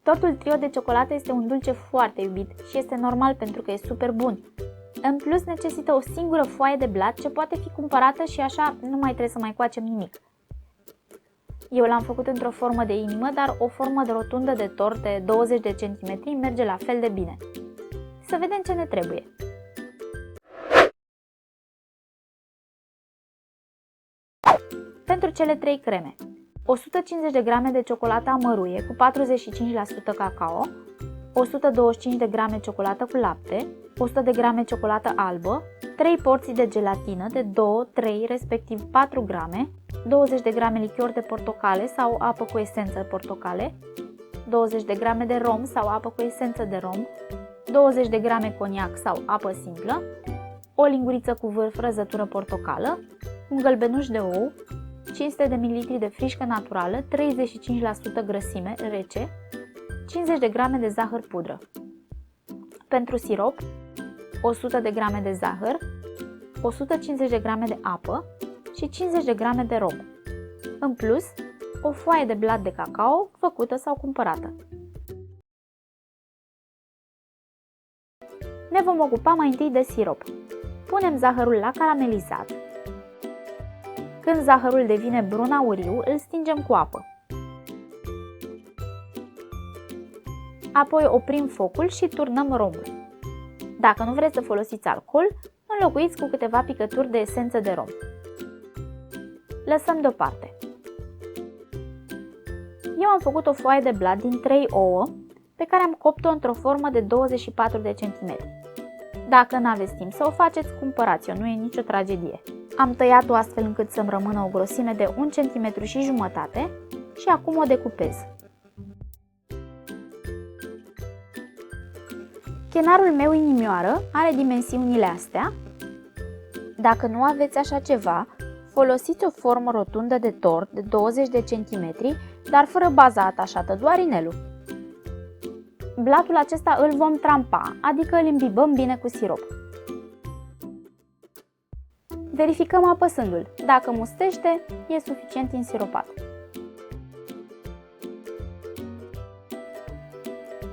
Tortul trio de ciocolată este un dulce foarte iubit și este normal pentru că e super bun. În plus, necesită o singură foaie de blat ce poate fi cumpărată și așa nu mai trebuie să mai coacem nimic. Eu l-am făcut într-o formă de inimă, dar o formă de rotundă de tort de 20 de centimetri merge la fel de bine. Să vedem ce ne trebuie. Pentru cele 3 creme: 150 de grame de ciocolată amăruie cu 45% cacao, 125 de grame ciocolată cu lapte, 100 de grame ciocolată albă, 3 porții de gelatină de 2, 3, respectiv 4 grame, 20 de grame lichior de portocale sau apă cu esență de portocale, 20 de grame de rom sau apă cu esență de rom, 20 de grame coniac sau apă simplă, o linguriță cu vârf răzătură portocală, un gălbenuș de ou, 500 de ml de frișcă naturală, 35% grăsime, rece, 50 de grame de zahăr pudră. Pentru sirop: 100 de grame de zahăr, 150 de grame de apă și 50 de grame de rom. În plus, o foaie de blat de cacao făcută sau cumpărată. Ne vom ocupa mai întâi de sirop. Punem zahărul la caramelizat. Când zahărul devine brun auriu, îl stingem cu apă. Apoi oprim focul și turnăm romul. Dacă nu vreți să folosiți alcool, înlocuiți cu câteva picături de esență de rom. Lăsăm deoparte. Eu am făcut o foaie de blat din 3 ouă pe care am copt-o într-o formă de 24 de cm. Dacă nu aveți timp să o faceți, cumpărați-o, nu e nicio tragedie. Am tăiat-o astfel încât să-mi rămână o grosime de 1,5 cm și acum o decupez. Chenarul meu inimioară are dimensiunile astea. Dacă nu aveți așa ceva, folosiți o formă rotundă de tort de 20 de cm, dar fără baza atașată, doar inelul. Blatul acesta îl vom trampa, adică îl imbibăm bine cu sirop. Verificăm apăsându-l. Dacă mustește, e suficient însiropat.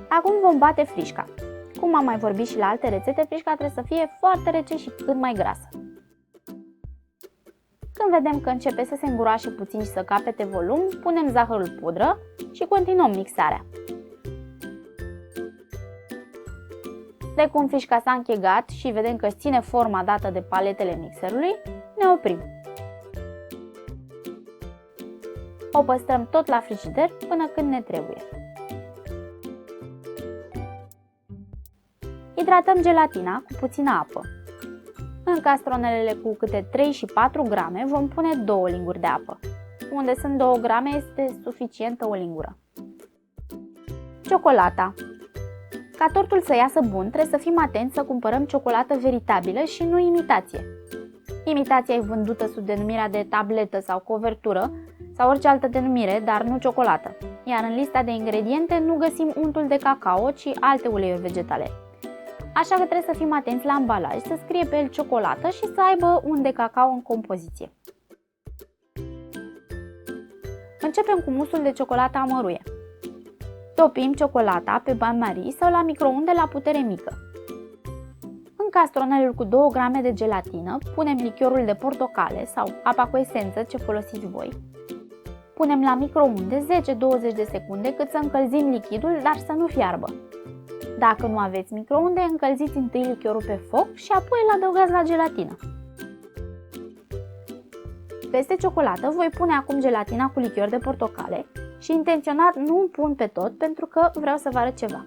Acum vom bate frișca. Cum am mai vorbit și la alte rețete, frișca trebuie să fie foarte rece și cât mai grasă. Când vedem că începe să se înguroașe puțin și să capete volum, punem zahărul pudră și continuăm mixarea. De cum frișca s-a închegat și vedem că își ține forma dată de paletele mixerului, ne oprim. O păstrăm tot la frigider până când ne trebuie. Hidratăm gelatina cu puțină apă. În castronelele cu câte 3 și 4 grame vom pune 2 linguri de apă. Unde sunt 2 grame este suficientă o lingură. Ciocolata. Ca tortul să iasă bun, trebuie să fim atenți să cumpărăm ciocolată veritabilă și nu imitație. Imitația e vândută sub denumirea de tabletă sau covertură sau orice altă denumire, dar nu ciocolată. Iar în lista de ingrediente nu găsim untul de cacao, ci alte uleiuri vegetale. Așa că trebuie să fim atenți la ambalaj, să scrie pe el ciocolată și să aibă unt de cacao în compoziție. Începem cu musul de ciocolată amăruie. Topim ciocolata pe bain-marie sau la microunde la putere mică. În castronelul cu 2 grame de gelatină punem lichiorul de portocale sau apa cu esență, ce folosiți voi. Punem la microunde 10-20 de secunde cât să încălzim lichidul, dar să nu fiarbă. Dacă nu aveți microunde, încălziți întâi lichiorul pe foc și apoi îl adăugați la gelatină. Peste ciocolată voi pune acum gelatina cu lichior de portocale și intenționat nu îmi pun pe tot pentru că vreau să vă arăt ceva.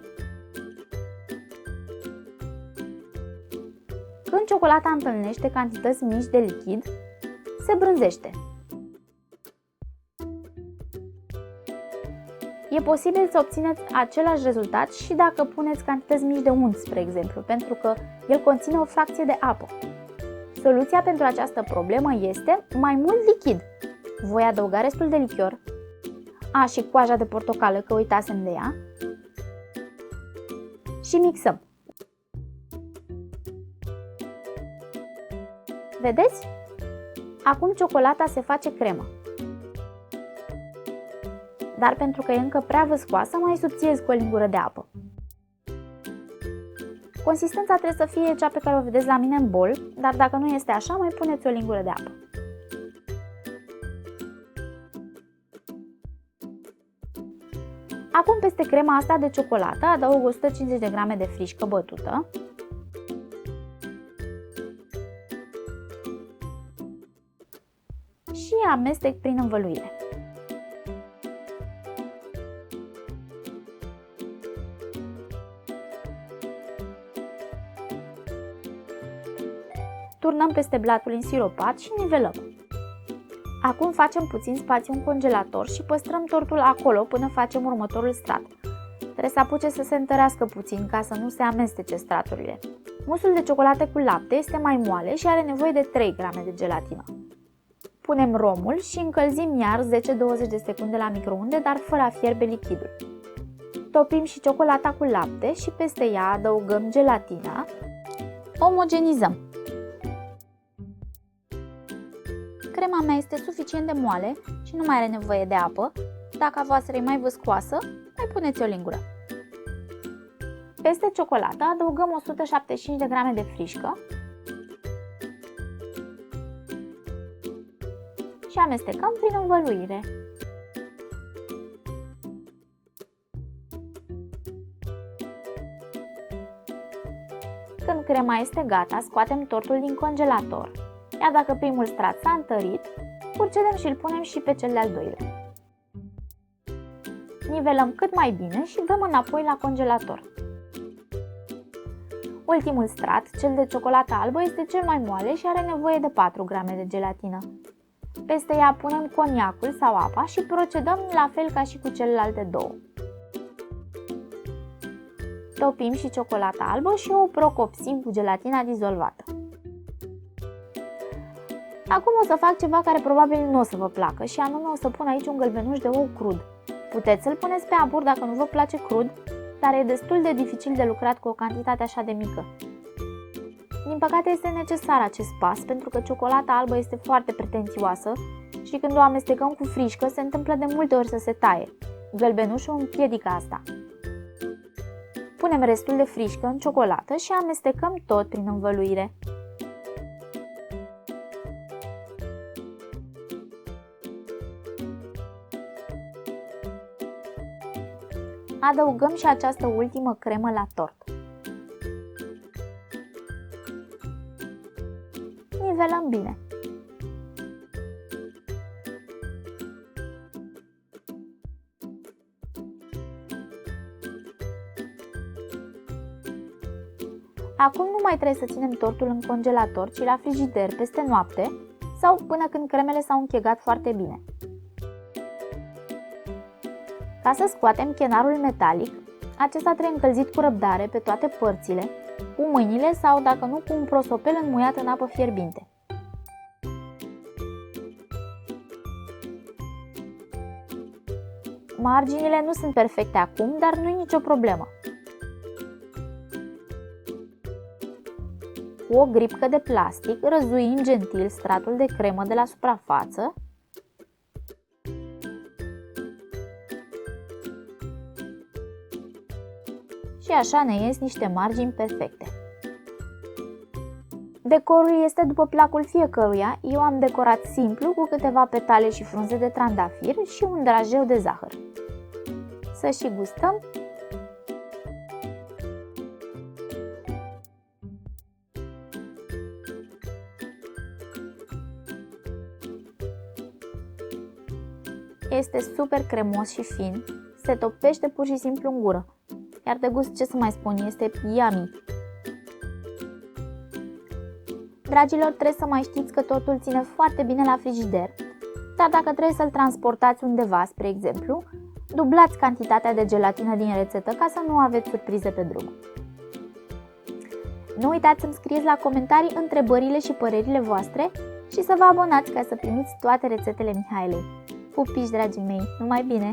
Când ciocolata întâlnește cantități mici de lichid, se brânzește. E posibil să obțineți același rezultat și dacă puneți cantități mici de unt, spre exemplu, pentru că el conține o fracție de apă. Soluția pentru această problemă este mai mult lichid. Voi adăuga restul de lichior. Și coaja de portocală, că uitasem de ea. Și mixăm. Vedeți? Acum ciocolata se face cremă. dar pentru că e încă prea văscoasă, mai subțiez cu o lingură de apă. Consistența trebuie să fie cea pe care o vedeți la mine în bol, dar dacă nu este așa, mai puneți o lingură de apă. Acum peste crema asta de ciocolată adaug 150 de grame de frișcă bătută, și amestec prin învăluire. Turnăm peste blatul însiropat și nivelăm. Acum facem puțin spațiu în congelator și păstrăm tortul acolo până facem următorul strat. Trebuie să apuce să se întărească puțin ca să nu se amestece straturile. Musul de ciocolată cu lapte este mai moale și are nevoie de 3 grame de gelatină. Punem romul și încălzim iar 10-20 de secunde la microunde, dar fără a fierbe lichidul. Topim și ciocolata cu lapte și peste ea adăugăm gelatina. Omogenizăm. Crema mea este suficient de moale și nu mai are nevoie de apă. Dacă a voastră e mai văscoasă, mai puneți o lingură. Peste ciocolată adăugăm 175 de grame de frișcă și amestecăm prin învăluire. Când crema este gata, scoatem tortul din congelator, iar dacă primul strat s-a întărit, procedăm și îl punem și pe cel de-al doilea. Nivelăm cât mai bine și dăm înapoi la congelator. Ultimul strat, cel de ciocolată albă, este cel mai moale și are nevoie de 4 grame de gelatină. Peste ea punem coniacul sau apa și procedăm la fel ca și cu celelalte două. Topim și ciocolata albă și o procopsim cu gelatina dizolvată. Acum o să fac ceva care probabil nu o să vă placă și anume o să pun aici un gălbenuș de ou crud. Puteți să-l puneți pe abur dacă nu vă place crud, dar e destul de dificil de lucrat cu o cantitate așa de mică. Din păcate este necesar acest pas pentru că ciocolata albă este foarte pretențioasă și când o amestecăm cu frișcă se întâmplă de multe ori să se taie. Gălbenușul împiedică asta. Punem restul de frișcă în ciocolată și amestecăm tot prin învăluire. Adăugăm și această ultimă cremă la tort. Nivelăm bine. Acum nu mai trebuie să ținem tortul în congelator, ci la frigider peste noapte sau până când cremele s-au închegat foarte bine. Ca să scoatem chenarul metalic, acesta trebuie încălzit cu răbdare pe toate părțile, cu mâinile sau, dacă nu, cu un prosopel înmuiat în apă fierbinte. Marginile nu sunt perfecte acum, dar nu e nicio problemă. Cu o gripcă de plastic răzuim gentil stratul de cremă de la suprafață și așa ne ies niște margini perfecte. Decorul este după placul fiecăruia, eu am decorat simplu cu câteva petale și frunze de trandafir și un drajeu de zahăr. Să și gustăm! Este super cremos și fin, se topește pur și simplu în gură. Iar de gust, ce să mai spun, este yummy! Dragilor, trebuie să mai știți că tortul ține foarte bine la frigider, dar dacă trebuie să-l transportați undeva, spre exemplu, dublați cantitatea de gelatină din rețetă ca să nu aveți surprize pe drum. Nu uitați să-mi scrieți la comentarii întrebările și părerile voastre și să vă abonați ca să primiți toate rețetele Mihaelei. Pupici, dragii mei, numai bine!